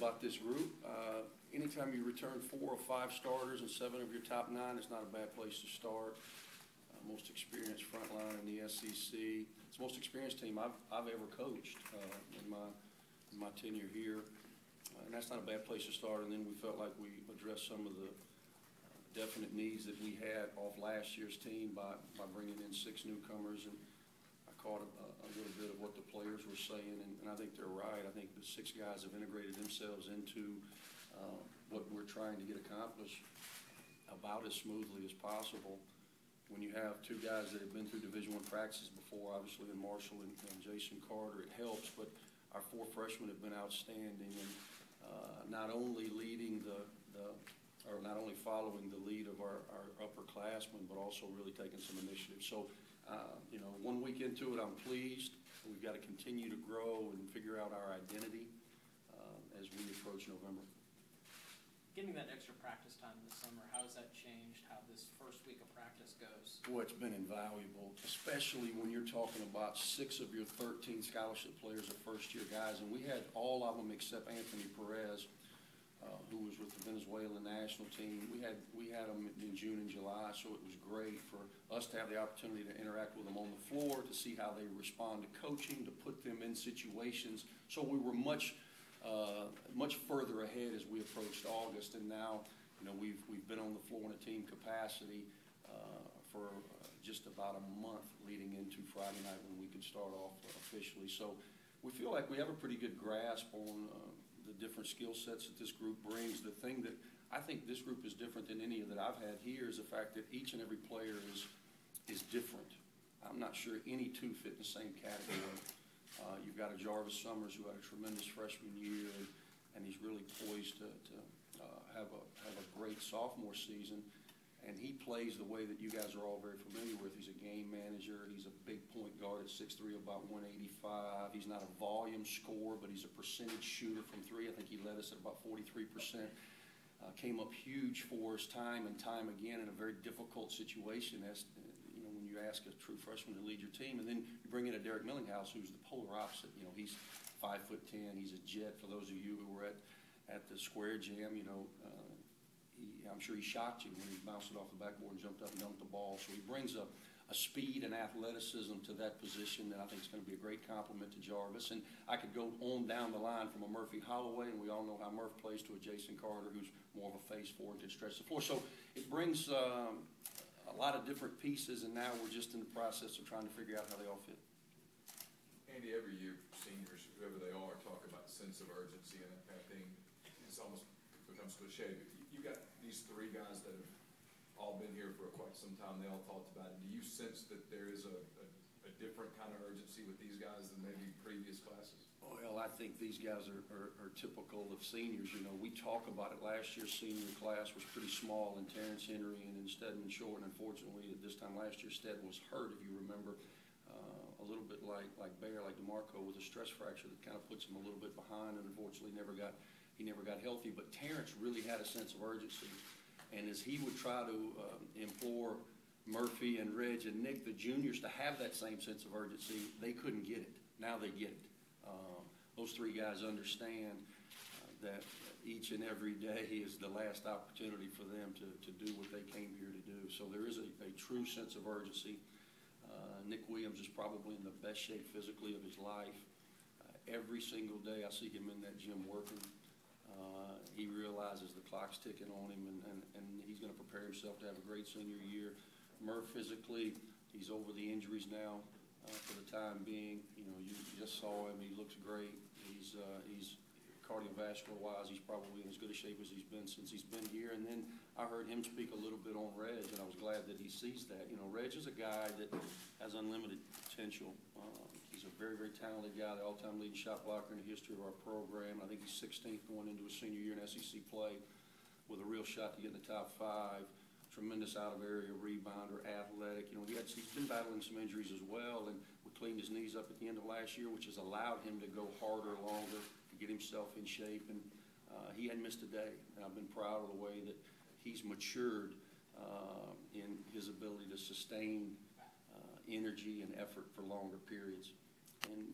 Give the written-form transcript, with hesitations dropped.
about this group. Anytime you return 4 or 5 starters and 7 of your top 9, it's not a bad place to start. Most experienced front line in the SEC. It's the most experienced team I've ever coached in my tenure here. And that's not a bad place to start. And then we felt like we addressed some of the definite needs that we had off last year's team by bringing in 6 newcomers. And I caught a little bit of what the players were saying, and I think they're right. I think the 6 guys have integrated themselves into what we're trying to get accomplished about as smoothly as possible. When you have 2 guys that have been through Division I practices before, obviously in Marshall and Jason Carter, it helps, but our 4 freshmen have been outstanding, and not only leading or not only following the lead of our upperclassmen, but also really taking some initiative. So, you know, 1 week into it, I'm pleased. We've got to continue to grow and figure out our identity as we approach November. Getting that extra practice time this summer, how has that changed how this first week of practice goes? Boy, it's been invaluable, especially when you're talking about 6 of your 13 scholarship players are first-year guys, and we had all of them except Anthony Perez, who was with the Venezuelan national team. We had them in June and July, so it was great for us to have the opportunity to interact with them on the floor, to see how they respond to coaching, to put them in situations. So we were much further ahead as we approached August, and now, you know, we've been on the floor in a team capacity for just about a month leading into Friday night when we can start off officially. So we feel like we have a pretty good grasp on the different skill sets that this group brings. The thing that I think this group is different than any that I've had here is the fact that each and every player is different. I'm not sure any 2 fit in the same category. You've got a Jarvis Summers who had a tremendous freshman year, and he's really poised to have a great sophomore season. And he plays the way that you guys are all very familiar with. He's a game manager. He's a big point guard at 6'3", about 185. He's not a volume scorer, but he's a percentage shooter from 3. I think he led us at about 43%. Came up huge for us time and time again in a very difficult situation. As you know, when you ask a true freshman to lead your team, and then you bring in a Derek Millinghouse, who's the polar opposite. You know, he's 5'10". He's a jet. For those of you who were at the Square Jam, you know. I'm sure he shocked you when he bounced it off the backboard and jumped up and dunked the ball. So he brings a speed and athleticism to that position that I think is going to be a great compliment to Jarvis. And I could go on down the line from a Murphy Holloway, and we all know how Murph plays, to a Jason Carter, who's more of a face forward and can stretch the floor. So it brings a lot of different pieces, and now we're just in the process of trying to figure out how they all fit. Andy, every year seniors, whoever they are, talk about sense of urgency and that kind of thing. It's almost becomes cliche. You got these 3 guys that have all been here for quite some time. They all talked about it. Do you sense that there is a different kind of urgency with these guys than maybe previous classes? Well, I think these guys are typical of seniors. You know, we talk about it. Last year's senior class was pretty small, and Terrence Henry and Stedman Short. And unfortunately, at this time last year, Stedman was hurt, if you remember, a little bit like Bear, like DeMarco, with a stress fracture that kind of puts him a little bit behind, and unfortunately he never got healthy. But Terrence really had a sense of urgency. And as he would try to implore Murphy and Reg and Nick, the juniors, to have that same sense of urgency, they couldn't get it. Now they get it. Those 3 guys understand that each and every day is the last opportunity for them to do what they came here to do. So there is a true sense of urgency. Nick Williams is probably in the best shape physically of his life. Every single day I see him in that gym working. He realizes the clock's ticking on him, and he's going to prepare himself to have a great senior year. Murph, physically, he's over the injuries now for the time being. You know, you just saw him. He looks great. He's cardiovascular-wise, he's probably in as good a shape as he's been since he's been here. And then I heard him speak a little bit on Reg, and I was glad that he sees that. You know, Reg is a guy that has unlimited potential. He's a very, very talented guy, the all-time leading shot blocker in the history of our program. I think he's 16th going into his senior year in SEC play, with a real shot to get in the top 5. Tremendous out-of-area rebounder, athletic. You know, he's been battling some injuries as well, and we cleaned his knees up at the end of last year, which has allowed him to go harder, longer, to get himself in shape. And he hadn't missed a day, and I've been proud of the way that he's matured in his ability to sustain energy and effort for longer periods. And